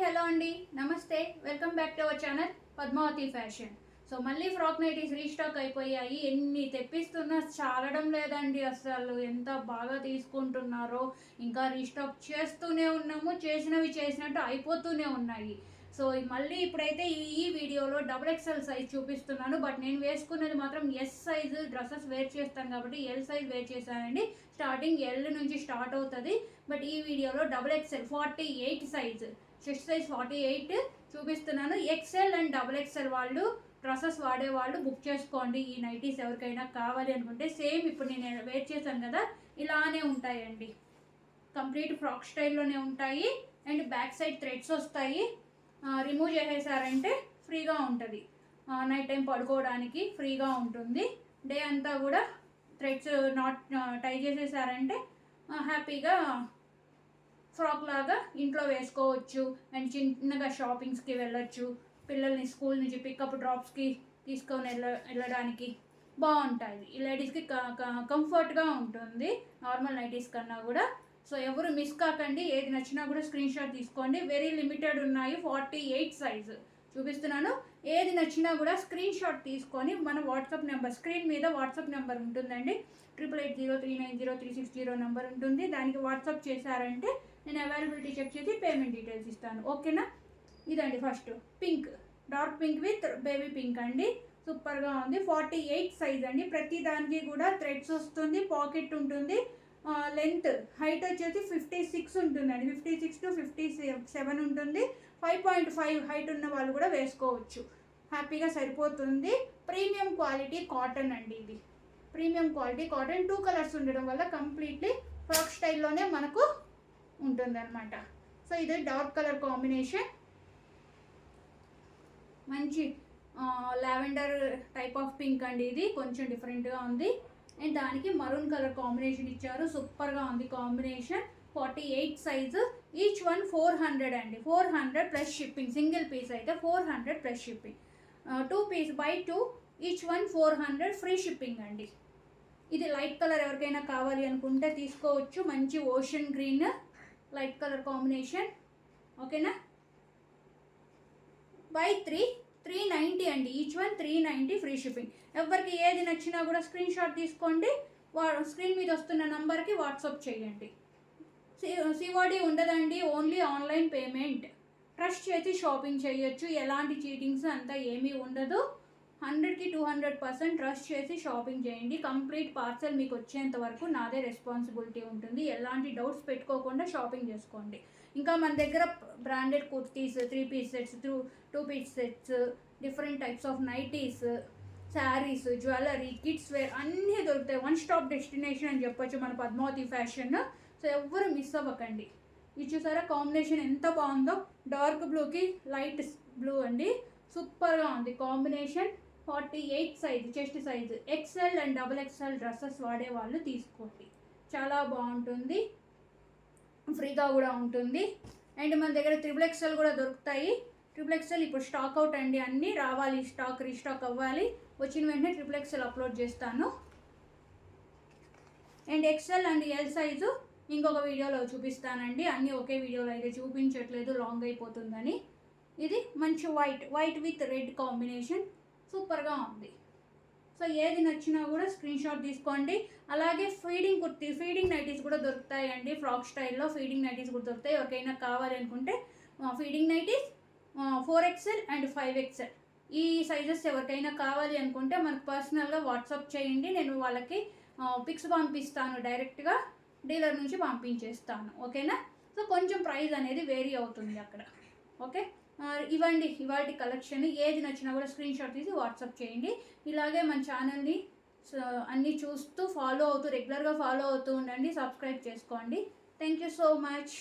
Hello అండి, నమస్తే. Welcome back to our channel Padmavati fashion. So మళ్ళీ ఫ్రాక్ నైటీస్ రీస్టాక్ అయిపోయాయి. ఎన్ని తెప్పిస్తున్నా చాలడం లేదండి. అసలు ఎంత బాగా తీసుకుంటున్నారో. ఇంకా రీస్టాక్ చేస్తూనే ఉన్నాము. చేసినవి చేసినట్టు అయిపోతూనే ఉన్నాయి. సో మళ్ళీ ఇప్పుడైతే ఈ వీడియోలో XXL సైజ్ చూపిస్తున్నాను. బట్ నేను వేసుకున్నది మాత్రం ఎస్ సైజు డ్రెస్సెస్ వేర్ చేస్తాను కాబట్టి ఎల్ సైజ్ వేర్ చేశానండి. స్టార్టింగ్ ఎల్ నుంచి స్టార్ట్ అవుతుంది. బట్ ఈ వీడియోలో XXL 48 సైజు, చెస్ట్ సైజ్ 48 చూపిస్తున్నాను. ఎక్సెల్ అండ్ XXL వాళ్ళు డ్రెస్సెస్ వాడేవాళ్ళు బుక్ చేసుకోండి. ఈ నైటీస్ ఎవరికైనా కావాలి అనుకుంటే సేమ్ ఇప్పుడు నేను వేర్ చేశాను కదా, ఇలానే ఉంటాయండి. కంప్లీట్ ఫ్రాక్ స్టైల్లోనే ఉంటాయి. అండ్ బ్యాక్ సైడ్ థ్రెడ్స్ వస్తాయి. రిమూవ్ చేసేసారంటే ఫ్రీగా ఉంటుంది. నైట్ టైం పడుకోవడానికి ఫ్రీగా ఉంటుంది. డే అంతా కూడా థ్రెడ్స్ నాట్ టై చేసేసారంటే హ్యాపీగా ఫ్రాక్ లాగా ఇంట్లో వేసుకోవచ్చు. అండ్ చిన్నగా షాపింగ్స్కి వెళ్ళొచ్చు. పిల్లల్ని స్కూల్ నుంచి పికప్ డ్రాప్స్కి తీసుకొని వెళ్ళడానికి బాగుంటుంది. ఈ లేడీస్కి కంఫర్ట్గా ఉంటుంది నార్మల్ నైటీస్ కన్నా కూడా. సో ఎవరు మిస్ కాకండి. ఏది నచ్చినా కూడా స్క్రీన్ షాట్ తీసుకోండి. వెరీ లిమిటెడ్ ఉన్నాయి. 48 సైజు చూపిస్తున్నాను. ఏది నచ్చినా కూడా స్క్రీన్ షాట్ తీసుకొని మన వాట్సాప్ నెంబర్, స్క్రీన్ మీద వాట్సాప్ నెంబర్ ఉంటుందండి. 8880390360 నెంబర్ ఉంటుంది. దానికి వాట్సాప్ చేశారంటే నేను అవైలబిలిటీ చెక్ చేసి పేమెంట్ డీటెయిల్స్ ఇస్తాను. ఓకేనా? ఇదండి first pink, dark pink with baby pink అండి. సూపర్గా ఉంది. 48 సైజ్ అండి. ప్రతి దానికి కూడా థ్రెడ్స్ వస్తుంది, పాకెట్ ఉంటుంది. లెంత్ హైట్ వచ్చేసి 56 ఉంటుందండి. 56 to 57 ఉంటుంది. 5.5 హైట్ ఉన్న వాళ్ళు కూడా వేసుకోవచ్చు. హ్యాపీగా సరిపోతుంది. ప్రీమియం క్వాలిటీ కాటన్ అండి. ఇది ప్రీమియం క్వాలిటీ కాటన్. 2 కలర్స్ ఉండడం వల్ల కంప్లీట్లీ ఫ్రాక్ స్టైల్లోనే మనకు ఉంటుంది అనమాట. సో ఇది డార్క్ కలర్ కాంబినేషన్. మంచి లావెండర్ టైప్ ఆఫ్ పింక్ అండి. ఇది కొంచెం డిఫరెంట్గా ఉంది. అండ్ దానికి మరూన్ కలర్ కాంబినేషన్ ఇచ్చారు. సూపర్గా ఉంది కాంబినేషన్. 48 సైజు. ఈచ్ వన్ 400 అండి. 400 ప్లస్ షిప్పింగ్. సింగిల్ పీస్ అయితే 400 plus shipping. 2 piece buy 2 each one 400 free shipping అండి. ఇది లైట్ కలర్ ఎవరికైనా కావాలి అనుకుంటే తీసుకోవచ్చు. మంచి ocean green light colour combination. ఓకేనా? బై 390 అండి. Each one 390 free shipping. ఎవరికి ఏది నచ్చినా కూడా స్క్రీన్ షాట్ తీసుకోండి. స్క్రీన్ మీద వస్తున్న నంబర్కి వాట్సాప్ చేయండి. సిఓడి ఉండదండి. Only online payment. ట్రస్ట్ చేసి షాపింగ్ చేయొచ్చు. ఎలాంటి చీటింగ్స్ అంతా ఏమీ ఉండదు. 100కి 200% ట్రస్ట్ చేసి షాపింగ్ చేయండి. కంప్లీట్ పార్సల్ మీకు వచ్చేంత వరకు నాదే రెస్పాన్సిబిలిటీ ఉంటుంది. ఎలాంటి డౌట్స్ పెట్టుకోకుండా షాపింగ్ చేసుకోండి. ఇంకా మన దగ్గర branded kurtis, 3 piece sets, 2 piece sets, different types of nighties, saris, jewellery, kids wear అన్నీ దొరుకుతాయి. వన్ స్టాప్ డెస్టినేషన్ అని చెప్పొచ్చు మన పద్మావతి ఫ్యాషన్. సో ఎవ్వరు మిస్ అవ్వకండి. ఇది చూసారా కాంబినేషన్ ఎంత బాగుందో. డార్క్ బ్లూకి లైట్ బ్లూ అండి. సూపర్గా ఉంది combination. 48 size, chest size. XL and XXL dresses వాడే వాళ్ళు తీసుకోండి. చాలా బాగుంటుంది. ఫ్రీగా కూడా ఉంటుంది. అండ్ మన దగ్గర XXL కూడా దొరుకుతాయి. XXL ఇప్పుడు స్టాక్ అవుట్ అండి. అన్నీ రావాలి, స్టాక్ రీస్టాక్ అవ్వాలి. వచ్చిన వెంటనే XXL అప్లోడ్ చేస్తాను. And XL and L size ఇంకొక వీడియోలో చూపిస్తానండి. అన్నీ ఒకే వీడియోలో అయితే చూపించట్లేదు, లాంగ్ అయిపోతుందని. ఇది మంచి వైట్ విత్ రెడ్ కాంబినేషన్. సూపర్గా ఉంది. సో ఏది నచ్చినా కూడా స్క్రీన్ షాట్ తీసుకోండి. అలాగే ఫీడింగ్ నైటీస్ కూడా దొరుకుతాయండి. ఫ్రాక్ స్టైల్లో ఫీడింగ్ నైటీస్ కూడా దొరుకుతాయి. ఎవరికైనా కావాలి అనుకుంటే feeding nighties 4XL and 5XL ఈ సైజెస్ ఎవరికైనా కావాలి అనుకుంటే మనకు పర్సనల్గా వాట్సాప్ చేయండి. నేను వాళ్ళకి పిక్స్ పంపిస్తాను. డైరెక్ట్గా డీలర్ నుంచి పంపించేస్తాను. ఓకేనా? సో కొంచెం ప్రైస్ అనేది వేరీ అవుతుంది అక్కడ. ఓకే, ఇవ్వండి ఇవాళ కలెక్షన్. ఏది నచ్చినా కూడా స్క్రీన్ షాట్ తీసి వాట్సాప్ చేయండి. ఇలాగే మన ఛానల్ని అన్నీ చూస్తూ రెగ్యులర్గా ఫాలో అవుతూ ఉండండి. సబ్స్క్రైబ్ చేసుకోండి. Thank you so much.